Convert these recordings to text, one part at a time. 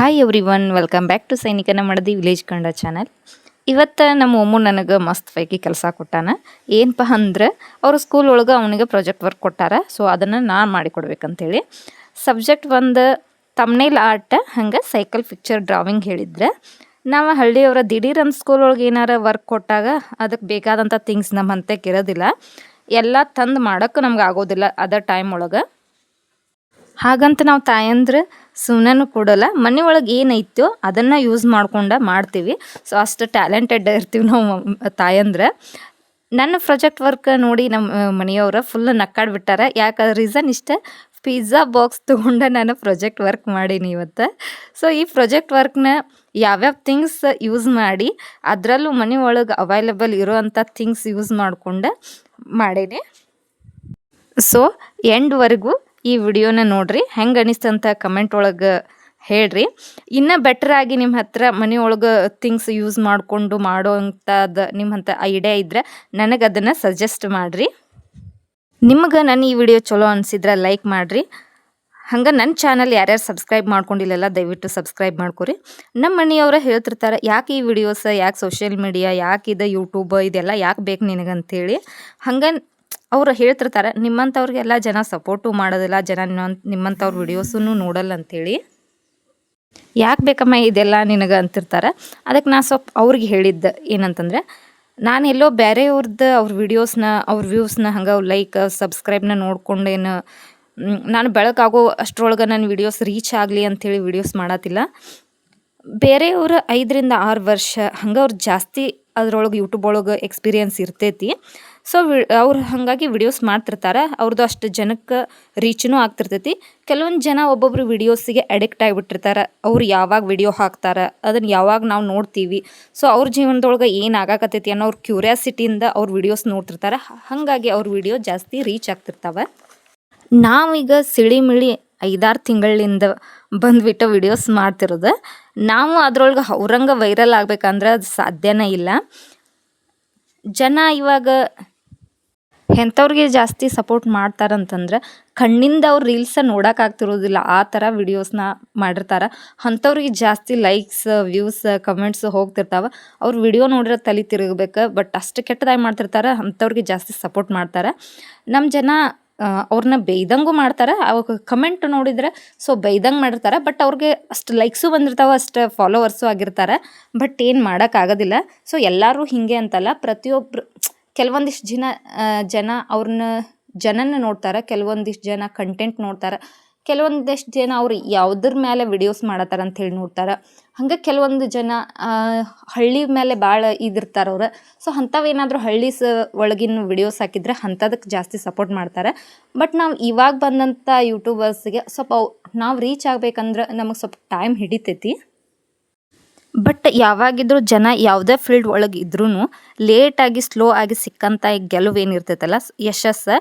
Hi everyone, welcome back to ಸೈನಿಕನ ಮಡದಿ village ಕಂಡ ಚಾನಲ್. ಇವತ್ತು ನಮ್ಮ ಒಮ್ಮು ನನಗೆ ಮಸ್ತ್ ಪೈಕಿ ಕೆಲಸ ಕೊಟ್ಟಾನ. ಏನಪ್ಪ ಅಂದ್ರೆ ಅವರು ಸ್ಕೂಲ್ ಒಳಗೆ ಅವನಿಗೆ ಪ್ರಾಜೆಕ್ಟ್ ವರ್ಕ್ ಕೊಟ್ಟಾರ. ಸೊ ಅದನ್ನು ನಾನು ಮಾಡಿಕೊಡ್ಬೇಕಂತೇಳಿ ಸಬ್ಜೆಕ್ಟ್ ಒಂದು ತಮ್ನೇಲ್ ಆರ್ಟ್, ಹಂಗೆ ಸೈಕಲ್ ಪಿಕ್ಚರ್ ಡ್ರಾವಿಂಗ್ ಹೇಳಿದ್ರೆ, ನಾವು ಹಳ್ಳಿಯವರ ದಿಢೀರಂತ ಸ್ಕೂಲ್ ಒಳಗೆ ಏನಾರ ವರ್ಕ್ ಕೊಟ್ಟಾಗ ಅದಕ್ಕೆ ಬೇಕಾದಂಥ ಥಿಂಗ್ಸ್ ನಮ್ಮ ಹಂತಕ್ಕೆ ಇರೋದಿಲ್ಲ, ಎಲ್ಲ ತಂದು ಮಾಡೋಕ್ಕೆ ನಮ್ಗೆ ಆಗೋದಿಲ್ಲ ಅದ ಟೈಮ್ ಒಳಗೆ. ಹಾಗಂತ ನಾವು ತಾಯಂದ್ರೆ ಸುಮ್ಮನೆ ಕೊಡೋಲ್ಲ, ಮನೆ ಒಳಗೆ ಏನೈತೋ ಅದನ್ನು ಯೂಸ್ ಮಾಡ್ಕೊಂಡು ಮಾಡ್ತೀವಿ. ಸೊ ಅಷ್ಟು ಟ್ಯಾಲೆಂಟೆಡ್ ಇರ್ತೀವಿ ನಾವು ತಾಯಂದ್ರೆ. ನನ್ನ ಪ್ರಾಜೆಕ್ಟ್ ವರ್ಕ್ ನೋಡಿ ನಮ್ಮ ಮನೆಯವರು ಫುಲ್ ನಕ್ಕಾಡ್ಬಿಟ್ಟಾರ. ಯಾಕೆ ರೀಸನ್ ಇಷ್ಟ, ಪಿಜ್ಜಾ ಬಾಕ್ಸ್ ತೊಗೊಂಡು ನಾನು ಪ್ರಾಜೆಕ್ಟ್ ವರ್ಕ್ ಮಾಡೀನಿ ಇವತ್ತು. ಸೊ ಈ ಪ್ರಾಜೆಕ್ಟ್ ವರ್ಕ್ನ ಯಾವ್ಯಾವ ಥಿಂಗ್ಸ್ ಯೂಸ್ ಮಾಡಿ, ಅದರಲ್ಲೂ ಮನೆ ಒಳಗೆ ಅವೈಲೇಬಲ್ ಇರೋವಂಥ ಥಿಂಗ್ಸ್ ಯೂಸ್ ಮಾಡ್ಕೊಂಡು ಮಾಡೀನಿ. ಸೊ ಎಂಡ್ವರೆಗೂ ಈ ವಿಡಿಯೋನ ನೋಡ್ರಿ, ಹೆಂಗೆ ಅನಿಸ್ತಂತ ಕಮೆಂಟ್ ಒಳಗೆ ಹೇಳ್ರಿ. ಇನ್ನೂ ಬೆಟ್ರಾಗಿ ನಿಮ್ಮ ಹತ್ರ ಮನೆಯೊಳಗೆ ಥಿಂಗ್ಸ್ ಯೂಸ್ ಮಾಡಿಕೊಂಡು ಮಾಡೋ ಅಂಥದ್ದು ನಿಮ್ಮ ಹತ್ರ ಐಡಿಯಾ ಇದ್ದರೆ ನನಗೆ ಅದನ್ನು ಸಜೆಸ್ಟ್ ಮಾಡಿರಿ. ನಿಮ್ಗೆ ನನ್ನ ಈ ವಿಡಿಯೋ ಚಲೋ ಅನಿಸಿದ್ರೆ ಲೈಕ್ ಮಾಡಿರಿ. ಹಂಗೆ ನನ್ನ ಚಾನಲ್ ಯಾರ್ಯಾರು ಸಬ್ಸ್ಕ್ರೈಬ್ ಮಾಡ್ಕೊಂಡಿಲ್ಲಲ್ಲ ದಯವಿಟ್ಟು ಸಬ್ಸ್ಕ್ರೈಬ್ ಮಾಡ್ಕೊರಿ. ನಮ್ಮ ಮನೆಯವ್ರು ಹೇಳ್ತಿರ್ತಾರೆ, ಯಾಕೆ ಈ ವಿಡಿಯೋಸ್, ಯಾಕೆ ಸೋಷಿಯಲ್ ಮೀಡಿಯಾ, ಯಾಕೆ ಇದು ಯೂಟ್ಯೂಬ್ ಇದೆಲ್ಲ ಯಾಕೆ ಬೇಕು ನಿನಗಂತೇಳಿ. ಹಂಗೆ ಅವರು ಹೇಳ್ತಿರ್ತಾರೆ, ನಿಮ್ಮಂಥವ್ರಿಗೆಲ್ಲ ಜನ ಸಪೋರ್ಟು ಮಾಡೋದಿಲ್ಲ, ಜನ ನಿಮ್ಮಂಥವ್ರ ವಿಡಿಯೋಸೂ ನೋಡಲ್ಲ ಅಂಥೇಳಿ. ಯಾಕೆ ಬೇಕಮ್ಮ ಇದೆಲ್ಲ ನಿನಗೆ ಅಂತಿರ್ತಾರೆ. ಅದಕ್ಕೆ ನಾನು ಸ್ವಲ್ಪ ಅವ್ರಿಗೆ ಹೇಳಿದ್ದೆ ಏನಂತಂದರೆ, ನಾನು ಎಲ್ಲೋ ಬೇರೆಯವ್ರದ್ದು ಅವ್ರ ವಿಡಿಯೋಸ್ನ, ಅವ್ರ ವ್ಯೂಸ್ನ ಹಂಗೆ ಲೈಕ್ ಸಬ್ಸ್ಕ್ರೈಬ್ನ ನೋಡ್ಕೊಂಡೇನು ನಾನು ಬೆಳಕಾಗೋ ಅಷ್ಟರೊಳಗೆ ನನ್ನ ವಿಡಿಯೋಸ್ ರೀಚ್ ಆಗಲಿ ಅಂಥೇಳಿ ವಿಡಿಯೋಸ್ ಮಾಡತ್ತಿಲ್ಲ. ಬೇರೆಯವ್ರ 5 ರಿಂದ 6 ವರ್ಷ ಹಂಗೆ ಅವ್ರು ಜಾಸ್ತಿ ಅದ್ರೊಳಗೆ ಯೂಟ್ಯೂಬ್ ಒಳಗೆ ಎಕ್ಸ್ಪೀರಿಯನ್ಸ್ ಇರ್ತೈತಿ. ಸೊ ಅವ್ರು ಹಾಗಾಗಿ ವಿಡಿಯೋಸ್ ಮಾಡ್ತಿರ್ತಾರೆ, ಅವ್ರದ್ದು ಅಷ್ಟು ಜನಕ್ಕೆ ರೀಚೂ ಆಗ್ತಿರ್ತೈತಿ. ಕೆಲವೊಂದು ಜನ ಒಬ್ಬೊಬ್ರು ವಿಡಿಯೋಸಿಗೆ ಅಡಿಕ್ಟ್ ಆಗಿಬಿಟ್ಟಿರ್ತಾರೆ. ಅವ್ರು ಯಾವಾಗ ವಿಡಿಯೋ ಹಾಕ್ತಾರೆ, ಅದನ್ನು ಯಾವಾಗ ನಾವು ನೋಡ್ತೀವಿ, ಸೊ ಅವ್ರ ಜೀವನದೊಳಗೆ ಏನು ಆಗಾಕತ್ತೈತಿ ಅನ್ನೋ ಅವ್ರ ಕ್ಯೂರಿಯಾಸಿಟಿಯಿಂದ ಅವ್ರ ವಿಡಿಯೋಸ್ ನೋಡ್ತಿರ್ತಾರೆ. ಹಾಗಾಗಿ ಅವ್ರ ವಿಡಿಯೋ ಜಾಸ್ತಿ ರೀಚ್ ಆಗ್ತಿರ್ತಾವೆ. ನಾವೀಗ ಸಿಳಿಮಿಳಿ 5-6 ತಿಂಗಳಿಂದ ಬಂದುಬಿಟ್ಟು ವಿಡಿಯೋಸ್ ಮಾಡ್ತಿರೋದು. ನಾವು ಅದ್ರೊಳಗೆ ಅವ್ರಂಗೆ ವೈರಲ್ ಆಗ್ಬೇಕಂದ್ರೆ ಅದು ಸಾಧ್ಯನೇ ಇಲ್ಲ. ಜನ ಇವಾಗ ಎಂಥವ್ರಿಗೆ ಜಾಸ್ತಿ ಸಪೋರ್ಟ್ ಮಾಡ್ತಾರಂತಂದ್ರೆ ಕಣ್ಣಿಂದ ಅವ್ರು ರೀಲ್ಸ ನೋಡೋಕ್ಕಾಗ್ತಿರೋದಿಲ್ಲ, ಆ ಥರ ವಿಡಿಯೋಸ್ನ ಮಾಡಿರ್ತಾರೆ. ಅಂಥವ್ರಿಗೆ ಜಾಸ್ತಿ ಲೈಕ್ಸ್, ವ್ಯೂಸ್, ಕಮೆಂಟ್ಸ್ ಹೋಗ್ತಿರ್ತಾವೆ. ಅವ್ರು ವಿಡಿಯೋ ನೋಡಿರೋ ತಲೆ ತಿರುಗಬೇಕು, ಬಟ್ ಅಷ್ಟು ಕೆಟ್ಟದಾಗಿ ಮಾಡ್ತಿರ್ತಾರೆ. ಅಂಥವ್ರಿಗೆ ಜಾಸ್ತಿ ಸಪೋರ್ಟ್ ಮಾಡ್ತಾರೆ. ನಮ್ಮ ಜನ ಅವ್ರನ್ನ ಬೈದಂಗೂ ಮಾಡ್ತಾರೆ, ಅವಾಗ ಕಮೆಂಟ್ ನೋಡಿದರೆ ಸೊ ಬೈದಂಗೆ ಮಾಡಿರ್ತಾರೆ. ಬಟ್ ಅವ್ರಿಗೆ ಅಷ್ಟು ಲೈಕ್ಸು ಬಂದಿರ್ತಾವೆ, ಅಷ್ಟು ಫಾಲೋವರ್ಸು ಆಗಿರ್ತಾರೆ. ಬಟ್ ಏನು ಮಾಡೋಕ್ಕಾಗೋದಿಲ್ಲ. ಸೊ ಎಲ್ಲರೂ ಹೀಗೆ ಅಂತಲ್ಲ, ಪ್ರತಿಯೊಬ್ಬರು ಕೆಲವೊಂದಿಷ್ಟು ಜನ ಅವ್ರನ್ನ ಜನನ ನೋಡ್ತಾರೆ, ಕೆಲವೊಂದಿಷ್ಟು ಜನ ಕಂಟೆಂಟ್ ನೋಡ್ತಾರೆ, ಕೆಲವೊಂದಿಷ್ಟು ಜನ ಅವ್ರು ಯಾವುದ್ರ ಮೇಲೆ ವಿಡಿಯೋಸ್ ಮಾಡತ್ತಾರ ಅಂಥೇಳಿ ನೋಡ್ತಾರೆ. ಹಂಗೆ ಕೆಲವೊಂದು ಜನ ಹಳ್ಳಿ ಮೇಲೆ ಭಾಳ ಇದಿರ್ತಾರೆ ಅವ್ರು. ಸೊ ಅಂಥವೇನಾದರೂ ಒಳಗಿನ ವಿಡಿಯೋಸ್ ಹಾಕಿದ್ರೆ ಅಂಥದಕ್ಕೆ ಜಾಸ್ತಿ ಸಪೋರ್ಟ್ ಮಾಡ್ತಾರೆ. ಬಟ್ ನಾವು ಇವಾಗ ಬಂದಂಥ ಯೂಟ್ಯೂಬರ್ಸ್ಗೆ ಸ್ವಲ್ಪ ನಾವು ರೀಚ್ ಆಗಬೇಕಂದ್ರೆ ನಮಗೆ ಸ್ವಲ್ಪ ಟೈಮ್ ಹಿಡಿತೈತಿ. ಬಟ್ ಯಾವಾಗಿದ್ರೂ ಜನ ಯಾವುದೇ ಫೀಲ್ಡ್ ಒಳಗೆ ಇದ್ರೂ ಲೇಟಾಗಿ ಸ್ಲೋ ಆಗಿ ಸಿಕ್ಕಂಥ ಗೆಲುವು ಏನಿರ್ತೈತಲ್ಲ, ಯಶಸ್ಸು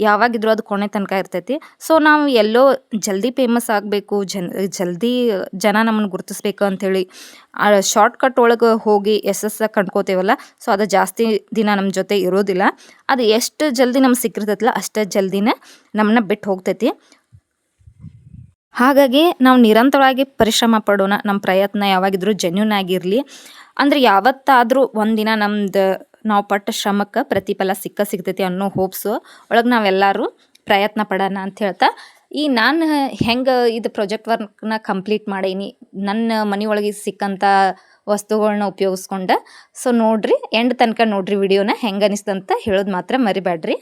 ಯಾವಾಗಿದ್ರೂ ಅದು ಕೊನೆ ತನಕ ಇರ್ತೈತಿ. ಸೊ ನಾವು ಎಲ್ಲೋ ಜಲ್ದಿ ಫೇಮಸ್ ಆಗಬೇಕು, ಜಲ್ದಿ ಜನ ನಮ್ಮನ್ನು ಗುರುತಿಸ್ಬೇಕು ಅಂಥೇಳಿ ಶಾರ್ಟ್ಕಟ್ ಒಳಗೆ ಹೋಗಿ ಯಶಸ್ಸು ಕಂಡ್ಕೋತೇವಲ್ಲ, ಸೊ ಅದು ಜಾಸ್ತಿ ದಿನ ನಮ್ಮ ಜೊತೆ ಇರೋದಿಲ್ಲ. ಅದು ಎಷ್ಟು ಜಲ್ದಿ ನಮ್ಗೆ ಸಿಕ್ಕಿರ್ತೈತಲ್ಲ ಅಷ್ಟು ಜಲ್ದಿನೇ ನಮ್ಮನ್ನ ಬಿಟ್ಟು ಹೋಗ್ತೈತಿ. ಹಾಗಾಗಿ ನಾವು ನಿರಂತರವಾಗಿ ಪರಿಶ್ರಮ ಪಡೋಣ. ನಮ್ಮ ಪ್ರಯತ್ನ ಯಾವಾಗಿದ್ರೂ ಜೆನ್ಯೂನ್ ಆಗಿರಲಿ. ಅಂದರೆ ಯಾವತ್ತಾದರೂ ಒಂದಿನ ನಾವು ಪಟ್ಟ ಶ್ರಮಕ್ಕೆ ಪ್ರತಿಫಲ ಸಿಗ್ತೈತಿ ಅನ್ನೋ ಹೋಪ್ಸು ಒಳಗೆ ನಾವೆಲ್ಲರೂ ಪ್ರಯತ್ನ ಪಡೋಣ ಅಂತ ಹೇಳ್ತಾ, ಈ ನಾನು ಹೆಂಗೆ ಇದು ಪ್ರಾಜೆಕ್ಟ್ ವರ್ಕ್ನ ಕಂಪ್ಲೀಟ್ ಮಾಡೀನಿ, ನನ್ನ ಮನೆಯೊಳಗೆ ಸಿಕ್ಕಂಥ ವಸ್ತುಗಳನ್ನ ಉಪಯೋಗಿಸ್ಕೊಂಡು. ಸೊ ನೋಡಿರಿ, ಎಂಡ್ ತನಕ ನೋಡಿರಿ ವಿಡಿಯೋನ, ಹೆಂಗೆ ಅನಿಸ್ತಂತ ಹೇಳೋದು ಮಾತ್ರ ಮರಿಬೇಡ್ರಿ.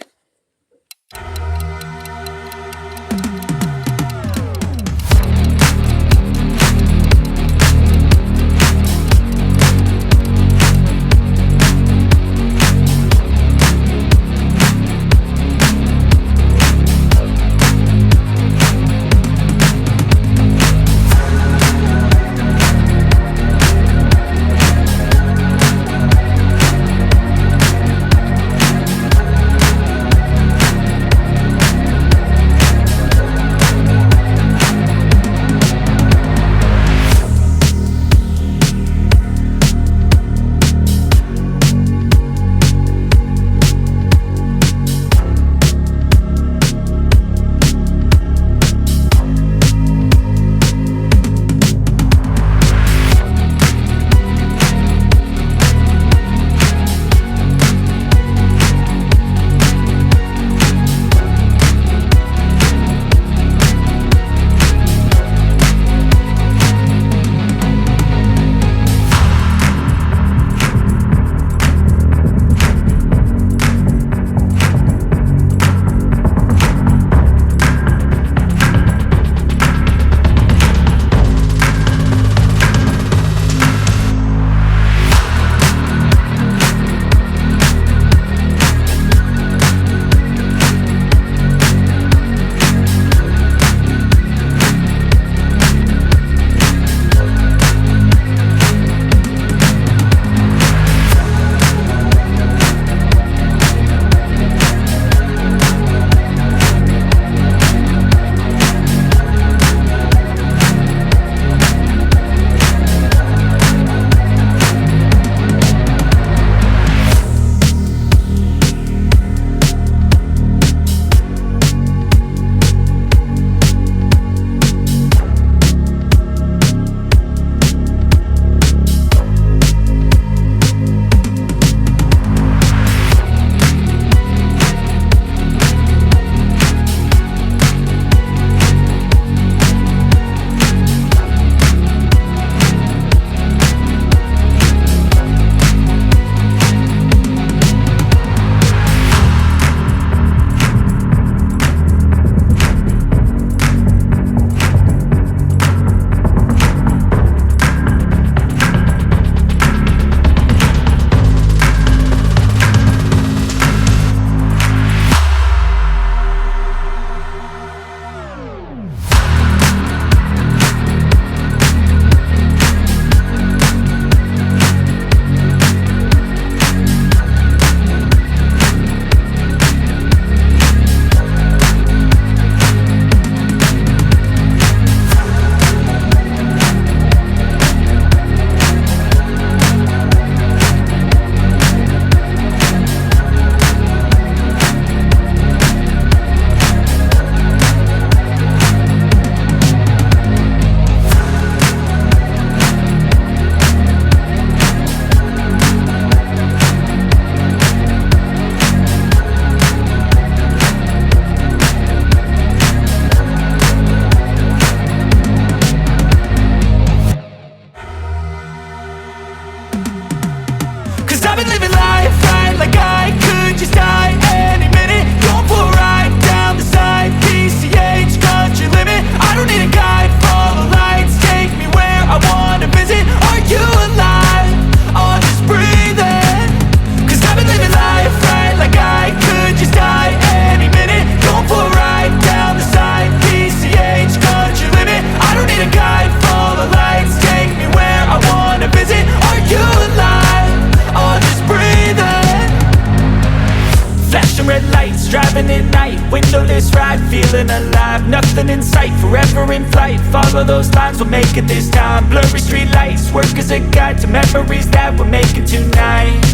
inside, feeling alive. Nothing in sight, forever in flight. Follow those lines, we'll make it this time. Blurry street lights, work as a guide to memories that we're making tonight.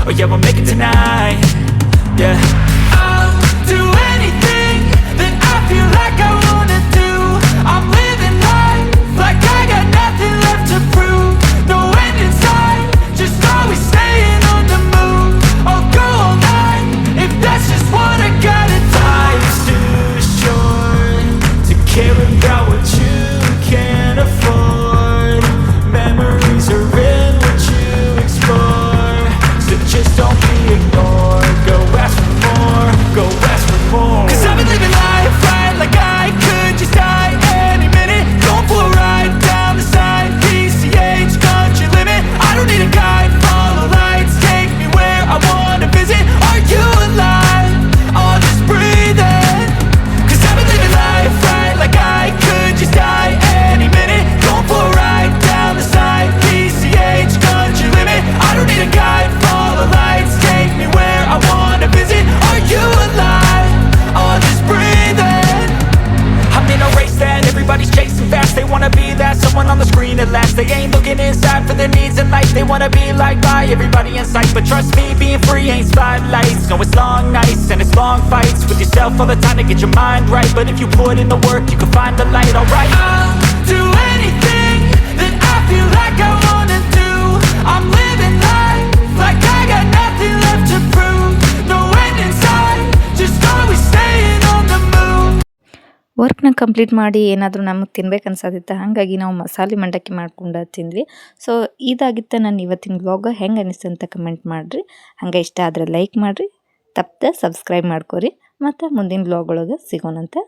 Oh yeah, we'll make it tonight. Yeah, I'll do anything that I feel like I wanna do. I'm living life like I got nothing left to prove. No end in sight, just always staying on the move. I'll go all night if that's just what I gotta do. Life's too short to care about what you can't afford. Memories are in what you explore, so just don't be ignored. Go ask for more, go ask for more. 'Cause I've been living life right like I could just die any minute. Going for a ride down the side, PCH, country limit. I don't need a guide, follow lights, take me where I wanna visit. Are you alive? Or just breathing? 'Cause I've been living life right like I could just die any minute. Going for a ride down the side, PCH, country limit. I don't need a guide, follow lights, take me where I wanna visit. Are you alive? Or just breathing? I'm in a race that everybody's chasing fast. They wanna be that someone on the screen at last. They ain't looking inside for their needs in life. They wanna be liked by everybody in sight. But trust me, being free ain't spotlights. No, it's long nights and it's long fights with yourself all the time to get your mind right. But if you put in the work, you can find the light, alright. I'll do anything that I feel like I wanna do. I'm living life like I got nothing left to prove. No end in sight, just always staying on the move. ವರ್ಕ್ನ complete ಮಾಡಿ ಏನಾದರೂ ನಮಗೆ ತಿನ್ಬೇಕು ಅನ್ಸತ್ತಿತ್ತು, ಹಾಗಾಗಿ ನಾವು ಮಸಾಲೆ ಮಂಡಕ್ಕಿ ಮಾಡ್ಕೊಂಡು ತಿಂದ್ವಿ. ಸೊ ಇದಾಗಿತ್ತು ನನ್ನ ಇವತ್ತಿನ ವ್ಲಾಗ್. ಹೆಂಗೆ ಅನಿಸ್ತು ಅಂತ ಕಮೆಂಟ್ ಮಾಡಿರಿ. ಹಂಗೆ ಇಷ್ಟ ಆದರೆ ಲೈಕ್ ಮಾಡಿರಿ, ತಪ್ಪದೆ ಸಬ್ಸ್ಕ್ರೈಬ್ ಮಾಡ್ಕೊರಿ. ಮತ್ತು ಮುಂದಿನ ವ್ಲಾಗ್ ಒಳಗೆ ಸಿಗೋಣಂತೆ.